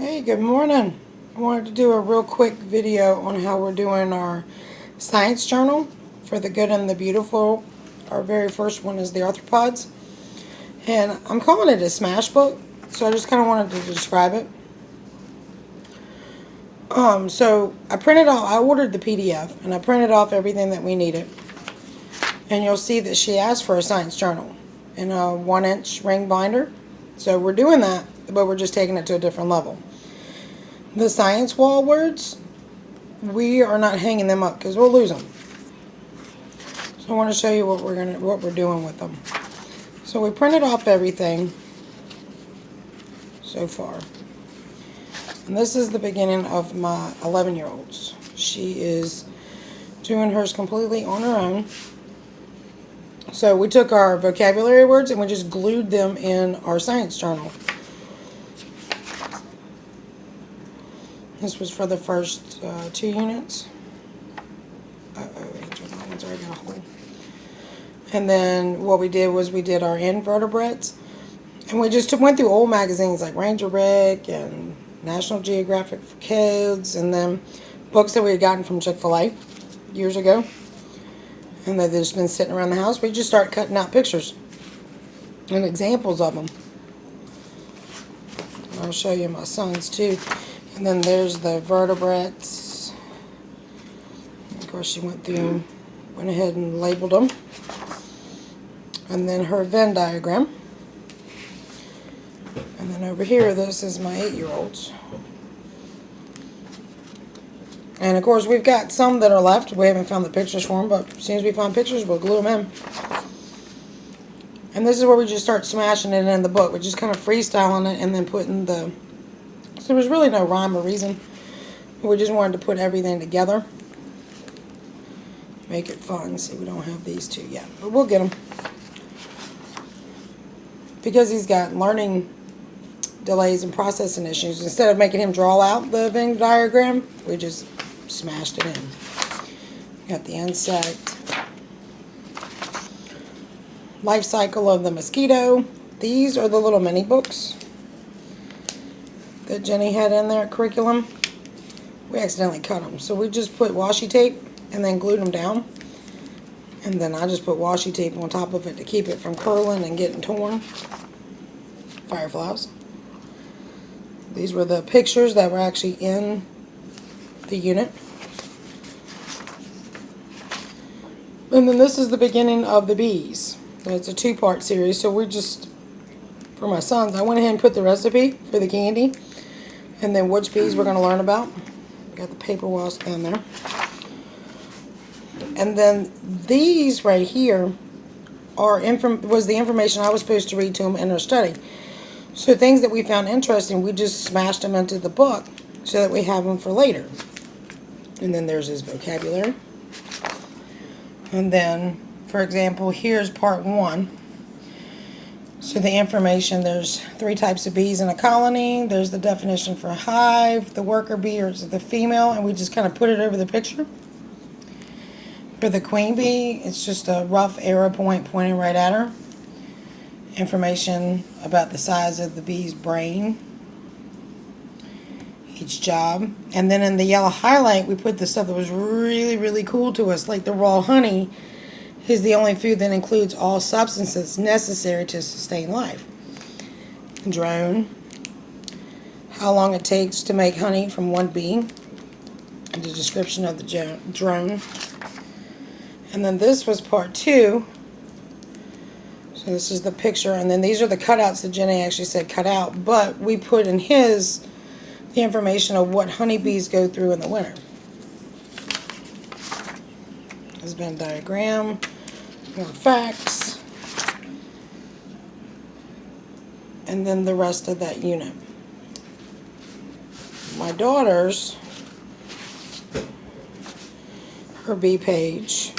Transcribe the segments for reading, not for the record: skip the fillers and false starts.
Hey, good morning. I wanted to do a real quick video on how we're doing our science journal for the good and the beautiful. Our very first one is the Arthropods. And I'm calling it a smash book, so I just kind of wanted to describe it. So I ordered the PDF and I printed off everything that we needed. And you'll see that she asked for a science journal in a 1-inch ring binder. So we're doing that, but we're just taking it to a different level. The science wall words, we are not hanging them up because we'll lose them. So I want to show you what we're doing with them. So we printed off everything so far. And this is the beginning of my 11-year-old's. She is doing hers completely on her own. So we took our vocabulary words and we just glued them in our science journal. This was for the first 2 units. Angel, that one's already got a hole. And then what we did was we did our invertebrates. And we just went through old magazines like Ranger Rick and National Geographic for Kids. And then books that we had gotten from Chick-fil-A years ago. And they've just been sitting around the house. We just started cutting out pictures and examples of them. And I'll show you my son's too. And then there's the vertebrates. Of course, she went ahead and labeled them. And then her Venn diagram. And then over here, this is my 8-year-old's. And of course, we've got some that are left. We haven't found the pictures for them, but as soon as we find pictures, we'll glue them in. And this is where we just start smashing it in the book. We're just kind of freestyling it and then putting the... So there was really no rhyme or reason. We just wanted to put everything together. Make it fun. See, we don't have these two yet, but we'll get them. Because he's got learning delays and processing issues, instead of making him draw out the Venn diagram, we just smashed it in. Got the insect. Life cycle of the mosquito. These are the little mini books that Jenny had in there, curriculum. We accidentally cut them. So we just put washi tape and then glued them down. And then I just put washi tape on top of it to keep it from curling and getting torn. Fireflies. These were the pictures that were actually in the unit. And then this is the beginning of the bees. It's a 2-part series. So we just, for my sons, I went ahead and put the recipe for the candy. And then which bees we're going to learn about. Got the paper wasp down there. And then these right here was the information I was supposed to read to them in their study. So things that we found interesting, we just smashed them into the book so that we have them for later. And then there's his vocabulary. And then, for example, here's part 1. So the information, there's 3 types of bees in a colony. There's the definition for a hive. The worker bee is the female, and we just kind of put it over the picture. For the queen bee, it's just a rough arrow point pointing right at her. Information about the size of the bee's brain. Each job. And then in the yellow highlight, we put the stuff that was really, really cool to us, like the raw honey is the only food that includes all substances necessary to sustain life. Drone. How long it takes to make honey from one bee. And the description of the drone. And then this was part 2. So this is the picture. And then these are the cutouts that Jenny actually said cut out. But we put in his the information of what honeybees go through in the winter. This Venn diagram. More facts. And then the rest of that unit. My daughter's, her bee page.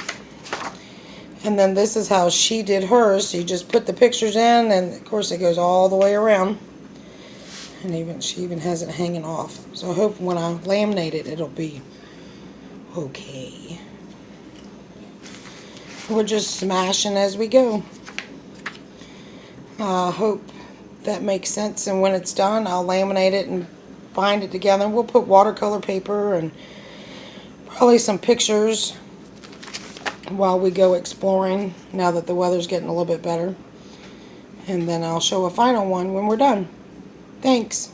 And then this is how she did hers. So you just put the pictures in, and of course it goes all the way around. And she even has it hanging off. So I hope when I laminate it, it'll be okay. We're just smashing as we go. I hope that makes sense, and when it's done, I'll laminate it and bind it together. We'll put watercolor paper and probably some pictures while we go exploring now that the weather's getting a little bit better. And then I'll show a final one when we're done. Thanks.